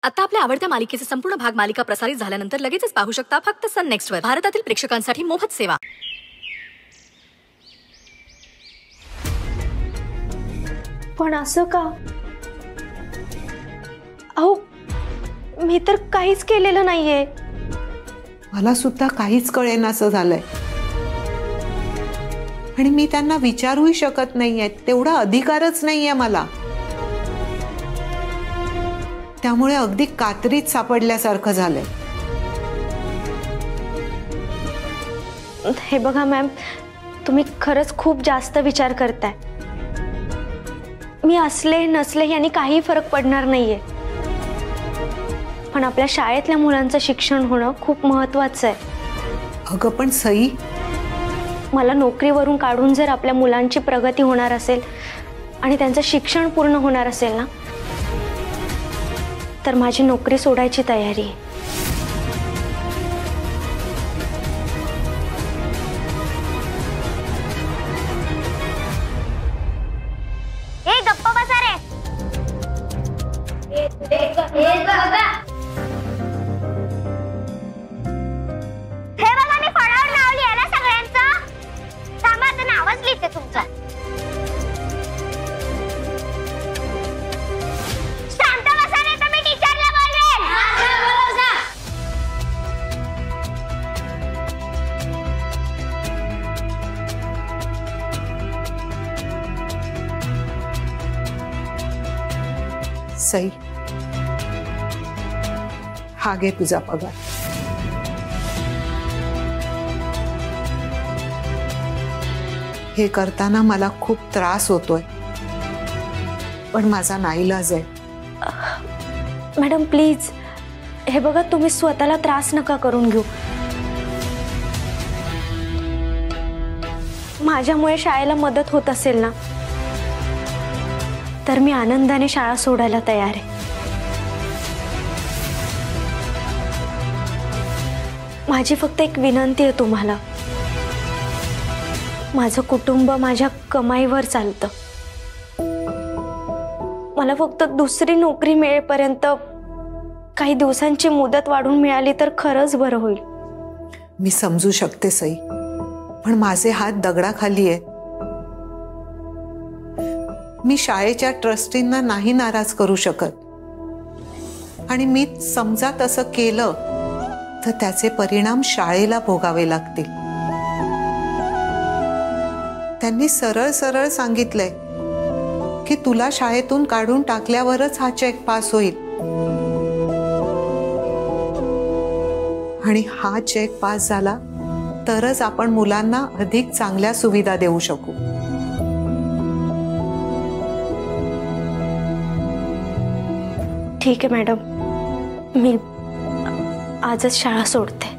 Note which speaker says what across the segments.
Speaker 1: आता आपल्या आवडत्या मालिकेचे संपूर्ण भाग मालिका प्रसारित झाल्यानंतर लगेचच पाहू शकता फक्त सन नेक्स्ट वर. भारतातील प्रेक्षकांसाठी मोफत सेवा.
Speaker 2: पण असं का? अहो, मी तर काहीच केलेलं नाहीये.
Speaker 3: मला सुद्धा काहीच कळेनासं झालंय आणि मी त्यांना विचारूही शकत नाहीये, तेवढा अधिकारच नाहीये मला. त्यामुळे अगदी कात्रीत सापडल्यासारखं झालंय.
Speaker 2: हे बघा मॅम, तुम्ही खरंच खूप जास्त विचार करताय. मी असले नसले यांनी काही फरक पडणार नाहीये, पण आपल्या शाळेतल्या मुलांचं शिक्षण होणं खूप महत्त्वाचं आहे.
Speaker 3: अगं पण सई,
Speaker 2: मला नोकरीवरून काढून जर आपल्या मुलांची प्रगती होणार असेल आणि त्यांचं शिक्षण पूर्ण होणार असेल ना, तर माझी नोकरी सोडायची तयारी आहे.
Speaker 4: ए गप्प बसा रे. हे बघा, मी फळावर नाव लिहिलं सगळ्यांचं. सामाचं नावच लिहिते तुमचं. शांत बसा रे, तर मी टीचरला बोलवेन.
Speaker 3: सई, हा घे तुझा पगार. हे करताना मला खूप त्रास होतोय, पण माझा नाईलाज आहे.
Speaker 2: मॅडम प्लीज, हे बघा, तुम्ही स्वतःला त्रास नका करून घेऊ. माझ्यामुळे शाळेला मदत होत असेल ना, तर मी आनंदाने शाळा सोडायला तयार आहे. माझी फक्त एक विनंती आहे तुम्हाला. माझं कुटुंब माझ्या कमाईवर चालतं. मला फक्त दुसरी नोकरी मिळेपर्यंत काही दिवसांची मुदत वाढून मिळाली तर खरंच बरं होईल.
Speaker 3: मी समजू शकते सई, पण माझे हात दगडाखाली आहेत. मी शाळेच्या ट्रस्टींना नाही नाराज करू शकत, आणि मी समजा तसं केलं तर त्याचे परिणाम शाळेला भोगावे लागतील. त्यांनी सरळ सरळ सांगितलंय की तुला शाळेतून काढून टाकल्यावरच हा चेक पास होईल, आणि हा चेक पास झाला तरच आपण मुलांना अधिक चांगल्या सुविधा देऊ शकू.
Speaker 2: ठीक आहे मॅडम, मी आजच शाळा सोडते.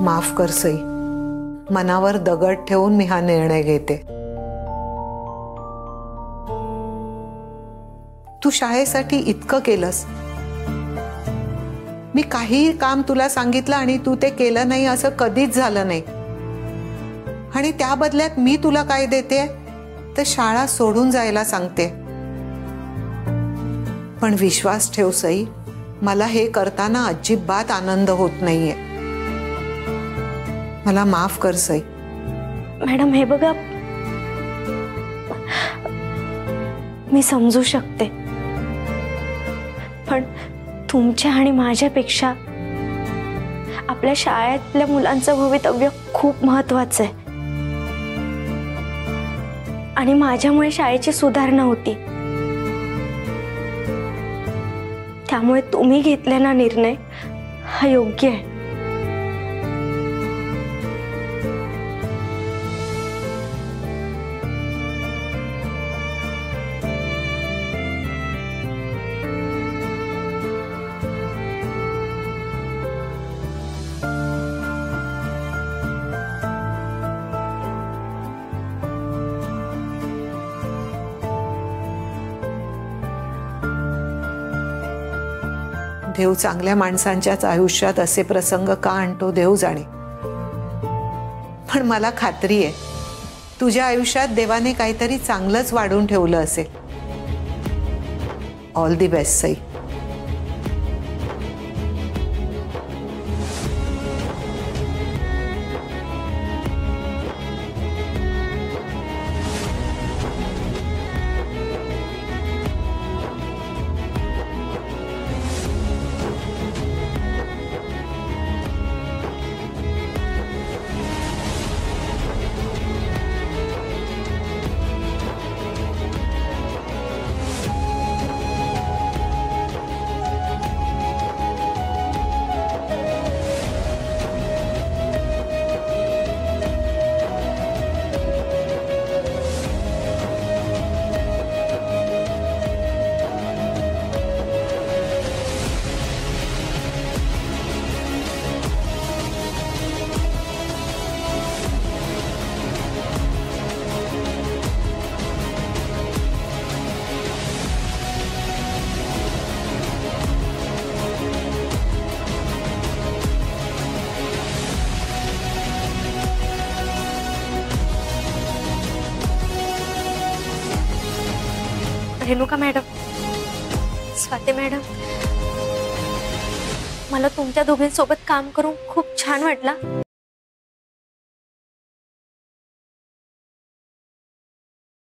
Speaker 3: माफ कर सई, मनावर दगड ठेवून मी हा निर्णय घेते. तू शाळेसाठी इतकं केलंस, मी काहीही काम तुला सांगितलं आणि तू ते केलं नाही असं कधीच झालं नाही. आणि त्या बदल्यात मी तुला काय देते तर शाळा सोडून जायला सांगते. पण विश्वास ठेव सई, मला हे करताना अजिबात आनंद होत नाहीये. मला माफ कर सई.
Speaker 2: मॅडम हे बघा, मी समजू शकते, पण तुमच्या आणि माझ्यापेक्षा आपल्या शाळेतल्या मुलांचं भवितव्य खूप महत्त्वाचं आहे. आणि माझ्यामुळे शाळेची सुधारणा होती. त्यामुळे तुम्ही घेतलेला निर्णय हा योग्य आहे.
Speaker 3: देव चांगल्या माणसांच्याच आयुष्यात असे प्रसंग का आणतो देव जाणे. पण मला खात्री आहे तुझ्या आयुष्यात देवाने काहीतरी चांगलंच वाढून ठेवलं असेल. All the best Sai.
Speaker 2: Renuka madam, Swati madam, मला तुमच्या दोघींसोबत काम करून खूप छान वाटलं.